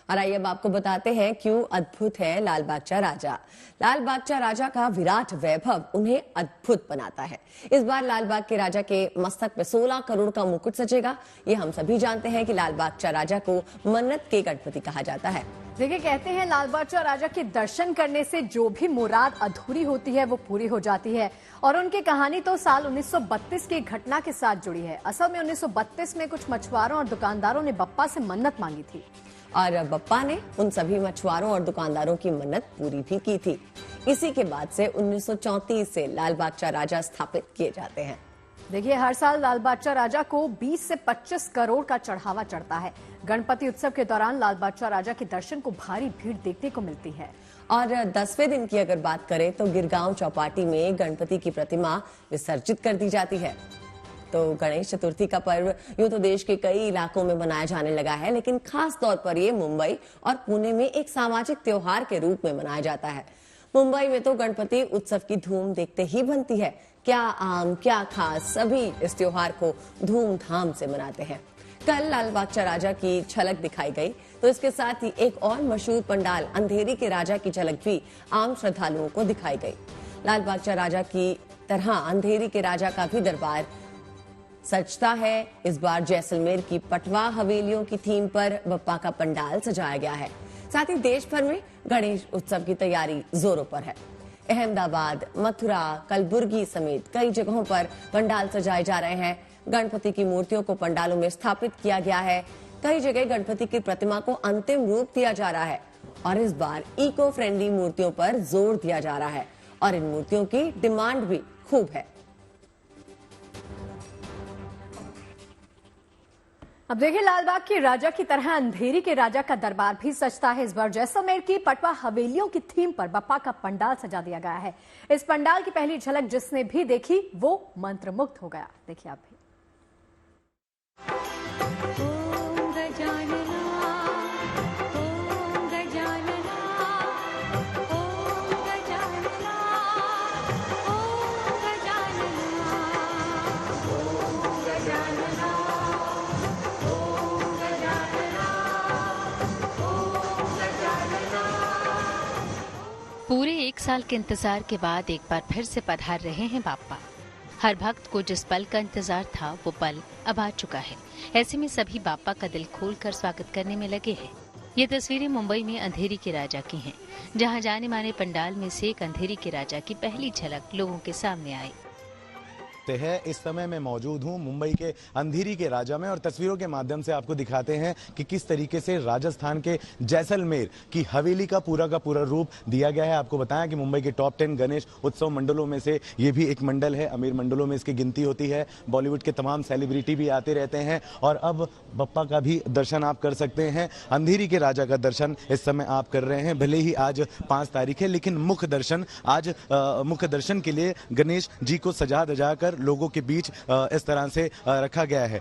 और आइए अब आपको बताते हैं क्यों अद्भुत है लाल बागचा राजा। लाल बागचा राजा का विराट वैभव उन्हें अद्भुत बनाता है। इस बार लाल बाग के राजा के मस्तक पे 16 करोड़ का मुकुट सजेगा। ये हम सभी जानते हैं कि लाल बागचा राजा को मन्नत के गणपति कहा जाता है। देखिए, कहते हैं लाल बागचा राजा के दर्शन करने से जो भी मुराद अधूरी होती है वो पूरी हो जाती है। और उनकी कहानी तो साल 1932 की घटना के साथ जुड़ी है। असल में 1932 में कुछ मछुआरों और दुकानदारों ने बप्पा से मन्नत मांगी थी और बप्पा ने उन सभी मछुआरों और दुकानदारों की मन्नत पूरी भी की थी। इसी के बाद से 1934 से लाल बागचा राजा स्थापित किए जाते हैं। देखिए, हर साल लाल बागचा राजा को 20 से 25 करोड़ का चढ़ावा चढ़ता है। गणपति उत्सव के दौरान लाल बागचा राजा के दर्शन को भारी भीड़ देखने को मिलती है। और 10वें दिन की अगर बात करें तो गिरगांव चौपाटी में गणपति की प्रतिमा विसर्जित कर दी जाती है। तो गणेश चतुर्थी का पर्व यूं तो देश के कई इलाकों में मनाया जाने लगा है, लेकिन खास तौर पर ये मुंबई और पुणे में एक सामाजिक त्योहार के रूप में मनाया जाता है। मुंबई में तो गणपति उत्सव की धूम देखते ही बनती है। क्या आम क्या खास, सभी इस त्योहार को धूमधाम से मनाते हैं। कल लाल बागचा राजा की झलक दिखाई गई, तो इसके साथ ही एक और मशहूर पंडाल अंधेरी के राजा की झलक भी आम श्रद्धालुओं को दिखाई गई। लाल बागचा राजा की तरह अंधेरी के राजा का भी दरबार सजता है। इस बार जैसलमेर की पटवा हवेलियों की थीम पर बप्पा का पंडाल सजाया गया है। साथ ही देश भर में गणेश उत्सव की तैयारी जोरों पर है। अहमदाबाद, मथुरा, कलबुर्गी समेत कई जगहों पर पंडाल सजाए जा रहे हैं। गणपति की मूर्तियों को पंडालों में स्थापित किया गया है। कई जगह गणपति की प्रतिमा को अंतिम रूप दिया जा रहा है और इस बार इको फ्रेंडली मूर्तियों पर जोर दिया जा रहा है और इन मूर्तियों की डिमांड भी खूब है। अब देखिए, लालबाग के राजा की तरह अंधेरी के राजा का दरबार भी सजता है। इस बार जैसलमेर की पटवा हवेलियों की थीम पर बप्पा का पंडाल सजा दिया गया है। इस पंडाल की पहली झलक जिसने भी देखी वो मंत्रमुग्ध हो गया। देखिए आप भी। पूरे 1 साल के इंतजार के बाद एक बार फिर से पधार रहे हैं बाप्पा। हर भक्त को जिस पल का इंतजार था वो पल अब आ चुका है। ऐसे में सभी बाप्पा का दिल खोलकर स्वागत करने में लगे हैं। ये तस्वीरें मुंबई में अंधेरी के राजा की हैं, जहां जाने माने पंडाल में से एक अंधेरी के राजा की पहली झलक लोगों के सामने आई है। इस समय मैं मौजूद हूं मुंबई के अंधेरी के राजा में और तस्वीरों के माध्यम से आपको दिखाते हैं कि किस तरीके से राजस्थान के जैसलमेर की हवेली का पूरा रूप दिया गया है। आपको बताया कि मुंबई के टॉप 10 गणेश उत्सव मंडलों में से ये भी एक मंडल है। अमीर मंडलों में इसकी गिनती होती है। बॉलीवुड के तमाम सेलिब्रिटी भी आते रहते हैं और अब बप्पा का भी दर्शन आप कर सकते हैं। अंधेरी के राजा का दर्शन इस समय आप कर रहे हैं। भले ही आज 5 तारीख है, लेकिन मुख्य दर्शन के लिए गणेश जी को सजा धजा कर लोगों के बीच इस तरह से रखा गया है।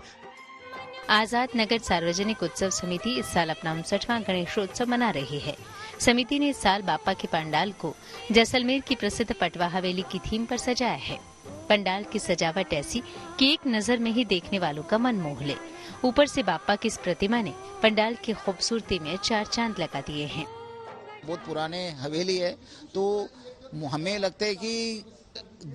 आजाद नगर सार्वजनिक उत्सव समिति इस साल अपना 59वां गणेशोत्सव मना रही है। समिति ने इस साल बाप्पा के पंडाल को जैसलमेर की प्रसिद्ध पटवा हवेली की थीम पर सजाया है। पंडाल की सजावट ऐसी कि एक नजर में ही देखने वालों का मन मोह ले। ऊपर से बाप्पा की इस प्रतिमा ने पंडाल की खूबसूरती में 4 चांद लगा दिए हैं। बहुत पुराने हवेली है, तो हमें लगता है कि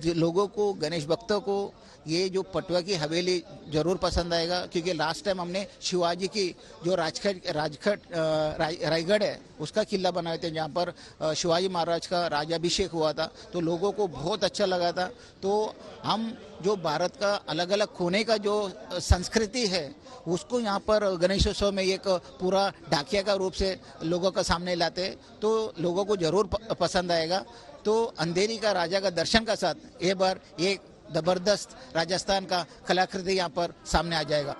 लोगों को, गणेश भक्तों को ये जो पटवा की हवेली जरूर पसंद आएगा, क्योंकि लास्ट टाइम हमने शिवाजी की जो रायगढ़ है उसका किला बनाए थे, जहाँ पर शिवाजी महाराज का राज्याभिषेक हुआ था, तो लोगों को बहुत अच्छा लगा था। तो हम जो भारत का अलग अलग कोने का जो संस्कृति है उसको यहाँ पर गणेशोत्सव में एक पूरा डाकिया का रूप से लोगों का सामने लाते हैं, तो लोगों को जरूर पसंद आएगा। तो अंधेरी का राजा का दर्शन का साथ एक बार एक जबरदस्त राजस्थान का कलाकृति यहाँ पर सामने आ जाएगा।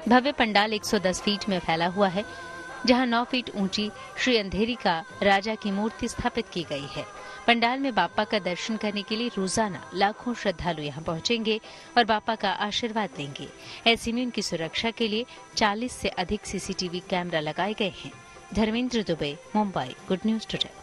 भव्य पंडाल 110 फीट में फैला हुआ है, जहाँ 9 फीट ऊंची श्री अंधेरी का राजा की मूर्ति स्थापित की गई है। पंडाल में बाप्पा का दर्शन करने के लिए रोजाना लाखों श्रद्धालु यहाँ पहुँचेंगे और बाप्पा का आशीर्वाद लेंगे। ऐसे में उनकी सुरक्षा के लिए 40 से अधिक CCTV कैमरा लगाए गए हैं। Dharmendra Dubey, Mumbai, good news today.